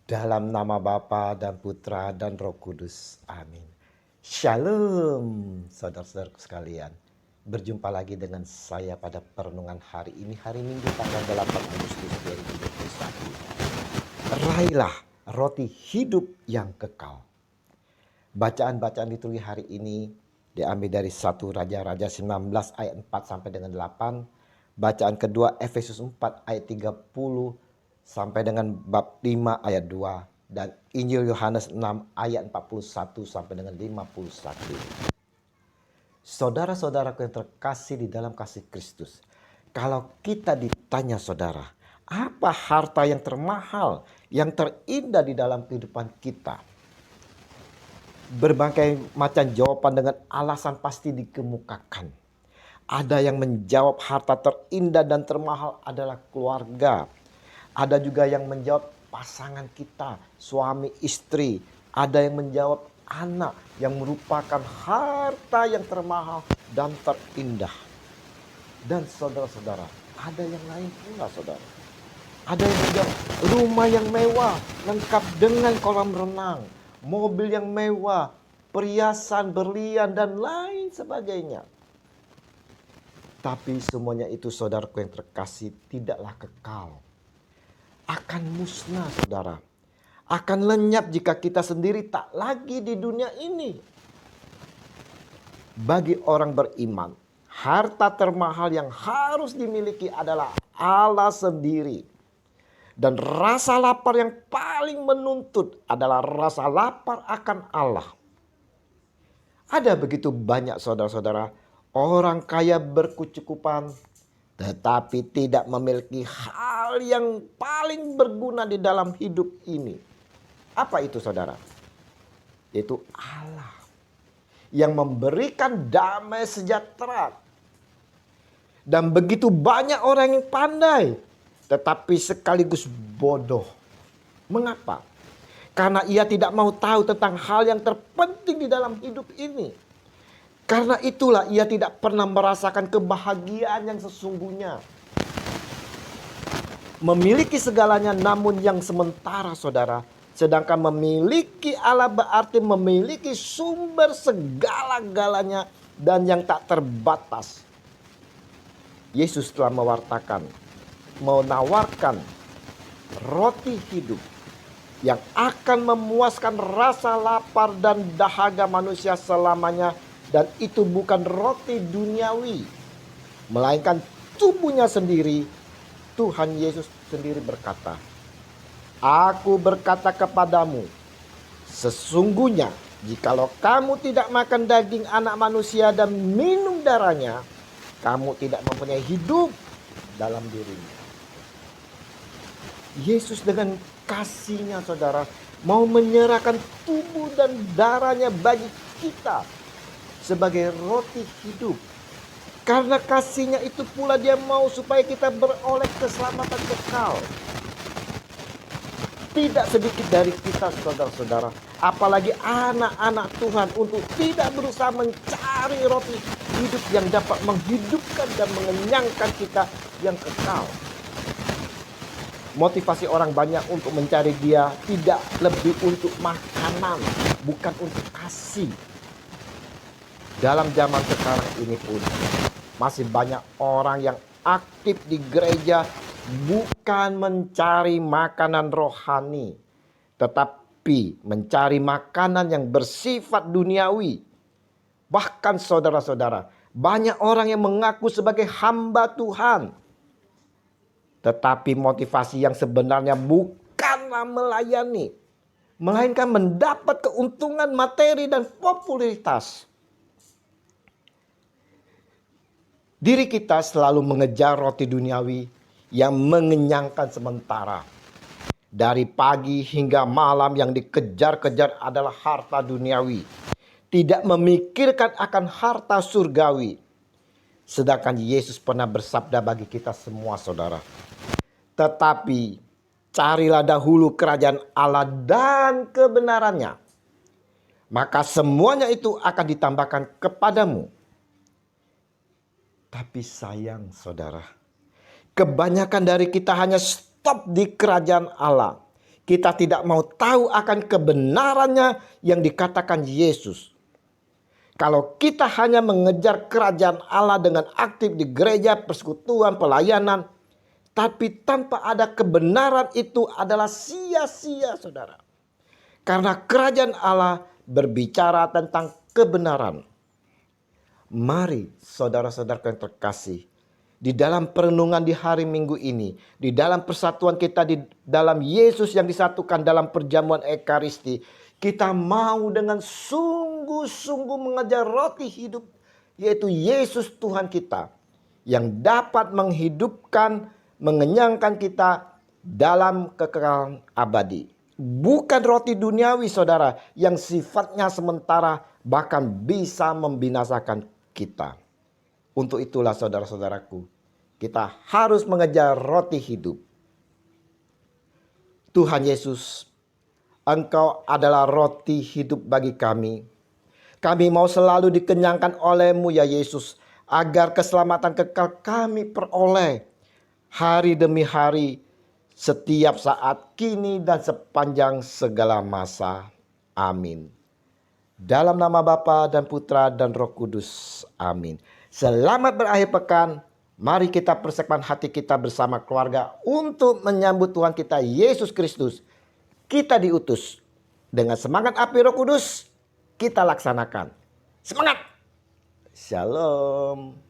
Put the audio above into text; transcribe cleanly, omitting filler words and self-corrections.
Dalam nama Bapa dan Putra dan Roh Kudus. Amin. Shalom saudara-saudaraku sekalian. Berjumpa lagi dengan saya pada perenungan hari ini, hari Minggu tanggal 8 Agustus 2021. Raihlah roti hidup yang kekal. Bacaan-bacaan liturgi hari ini diambil dari 1 Raja-Raja 19 ayat 4 sampai dengan 8. Bacaan kedua Efesus 4 ayat 30 sampai dengan bab 5 ayat 2. Dan Injil Yohanes 6 ayat 41 sampai dengan 51. Saudara-saudaraku yang terkasih di dalam kasih Kristus. Kalau kita ditanya saudara, apa harta yang termahal, yang terindah di dalam kehidupan kita? Berbagai macam jawaban dengan alasan pasti dikemukakan. Ada yang menjawab harta terindah dan termahal adalah keluarga. Ada juga yang menjawab pasangan kita, suami istri. Ada yang menjawab anak yang merupakan harta yang termahal dan terindah. Dan saudara-saudara, ada yang lain pula saudara. Ada yang menjawab rumah yang mewah, lengkap dengan kolam renang, mobil yang mewah, perhiasan, berlian dan lain sebagainya. Tapi semuanya itu saudaraku yang terkasih tidaklah kekal. Akan musnah saudara. Akan lenyap jika kita sendiri tak lagi di dunia ini. Bagi orang beriman, harta termahal yang harus dimiliki adalah Allah sendiri. Dan rasa lapar yang paling menuntut adalah rasa lapar akan Allah. Ada begitu banyak saudara-saudara, orang kaya berkecukupan, tetapi tidak memiliki hal yang paling berguna di dalam hidup ini. Apa itu saudara? Yaitu Allah yang memberikan damai sejahtera. Dan begitu banyak orang yang pandai, tetapi sekaligus bodoh. Mengapa? Karena ia tidak mau tahu tentang hal yang terpenting di dalam hidup ini. Karena itulah ia tidak pernah merasakan kebahagiaan yang sesungguhnya. Memiliki segalanya namun yang sementara saudara. Sedangkan memiliki Allah berarti memiliki sumber segala-galanya dan yang tak terbatas. Yesus telah menawarkan roti hidup yang akan memuaskan rasa lapar dan dahaga manusia selamanya. Dan itu bukan roti duniawi, melainkan tubuhnya sendiri. Tuhan Yesus sendiri berkata, "Aku berkata kepadamu, sesungguhnya jikalau kamu tidak makan daging anak manusia dan minum darahnya, kamu tidak mempunyai hidup dalam dirimu." Yesus dengan kasihnya saudara mau menyerahkan tubuh dan darahnya bagi kita sebagai roti hidup. Karena kasihnya itu pula dia mau supaya kita beroleh keselamatan kekal. Tidak sedikit dari kita saudara-saudara, apalagi anak-anak Tuhan, untuk tidak berusaha mencari roti hidup yang dapat menghidupkan dan mengenyangkan kita yang kekal. Motivasi orang banyak untuk mencari dia tidak lebih untuk makanan, bukan untuk kasih. Dalam zaman sekarang ini pun masih banyak orang yang aktif di gereja bukan mencari makanan rohani, tetapi mencari makanan yang bersifat duniawi. Bahkan saudara-saudara, banyak orang yang mengaku sebagai hamba Tuhan, tetapi motivasi yang sebenarnya bukanlah melayani, melainkan mendapat keuntungan materi dan popularitas. Diri kita selalu mengejar roti duniawi yang mengenyangkan sementara. Dari pagi hingga malam yang dikejar-kejar adalah harta duniawi. Tidak memikirkan akan harta surgawi. Sedangkan Yesus pernah bersabda bagi kita semua saudara. Tetapi carilah dahulu kerajaan Allah dan kebenarannya, maka semuanya itu akan ditambahkan kepadamu. Tapi sayang saudara, kebanyakan dari kita hanya stop di kerajaan Allah. Kita tidak mau tahu akan kebenarannya yang dikatakan Yesus. Kalau kita hanya mengejar kerajaan Allah dengan aktif di gereja, persekutuan, pelayanan, tapi tanpa ada kebenaran, itu adalah sia-sia, saudara. Karena kerajaan Allah berbicara tentang kebenaran. Mari saudara-saudara yang terkasih, di dalam perenungan di hari Minggu ini, di dalam persatuan kita di dalam Yesus yang disatukan dalam perjamuan Ekaristi, kita mau dengan sungguh-sungguh mengejar roti hidup, yaitu Yesus Tuhan kita, yang dapat menghidupkan, mengenyangkan kita dalam kekekalan abadi. Bukan roti duniawi, saudara, yang sifatnya sementara bahkan bisa membinasakan kita. Untuk itulah saudara-saudaraku, kita harus mengejar roti hidup. Tuhan Yesus, Engkau adalah roti hidup bagi kami. Kami mau selalu dikenyangkan oleh-Mu ya Yesus, agar keselamatan kekal kami peroleh hari demi hari, setiap saat, kini dan sepanjang segala masa. Amin. Dalam nama Bapa dan Putra dan Roh Kudus. Amin. Selamat berakhir pekan. Mari kita persiapkan hati kita bersama keluarga untuk menyambut Tuhan kita Yesus Kristus. Kita diutus. Dengan semangat api Roh Kudus, kita laksanakan. Semangat! Shalom.